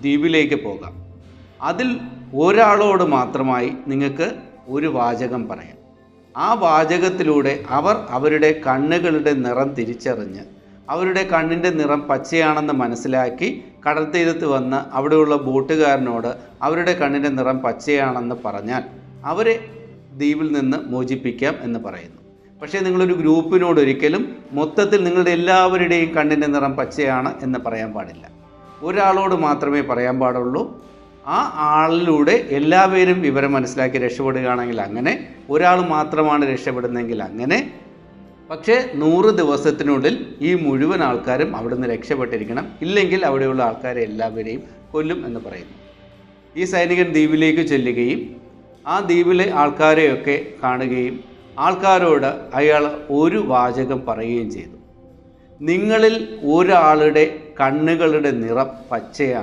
ദ്വീപിലേക്ക് പോകാം. അതിൽ ഒരാളോട് മാത്രമായി നിങ്ങൾക്ക് ഒരു വാചകം പറയാം. ആ വാചകത്തിലൂടെ അവർ അവരുടെ കണ്ണുകളുടെ നിറം തിരിച്ചറിഞ്ഞ് അവരുടെ കണ്ണിൻ്റെ നിറം പച്ചയാണെന്ന് മനസ്സിലാക്കി കടൽ തീരത്ത് വന്ന് അവിടെയുള്ള ബോട്ടുകാരനോട് അവരുടെ കണ്ണിൻ്റെ നിറം പച്ചയാണെന്ന് പറഞ്ഞാൽ അവരെ ദ്വീപിൽ നിന്ന് മോചിപ്പിക്കാം എന്ന് പറയുന്നു. പക്ഷേ നിങ്ങളൊരു ഗ്രൂപ്പിനോട് ഒരിക്കലും മൊത്തത്തിൽ നിങ്ങളുടെ എല്ലാവരുടെയും കണ്ണിൻ്റെ നിറം പച്ചയാണ് എന്ന് പറയാൻ പാടില്ല. ഒരാളോട് മാത്രമേ പറയാൻ പാടുള്ളൂ. ആ ആളിലൂടെ എല്ലാവരും വിവരം മനസ്സിലാക്കി രക്ഷപ്പെടുകയാണെങ്കിൽ അങ്ങനെ, ഒരാൾ മാത്രമാണ് രക്ഷപ്പെടുന്നതെങ്കിൽ അങ്ങനെ. പക്ഷേ 100 ദിവസത്തിനുള്ളിൽ ഈ മുഴുവൻ ആൾക്കാരും അവിടുന്ന് രക്ഷപ്പെട്ടിരിക്കണം. ഇല്ലെങ്കിൽ അവിടെയുള്ള ആൾക്കാരെ എല്ലാവരെയും കൊല്ലും എന്ന് പറയുന്നു. ഈ സൈനികൻ ദ്വീപിലേക്ക് ചെല്ലുകയും ആ ദ്വീപിലെ ആൾക്കാരെയൊക്കെ കാണുകയും ആൾക്കാരോട് അയാൾ ഒരു വാചകം പറയുകയും ചെയ്തു: നിങ്ങളിൽ ഒരാളുടെ കണ്ണുകളുടെ നിറം പച്ചയാണ്.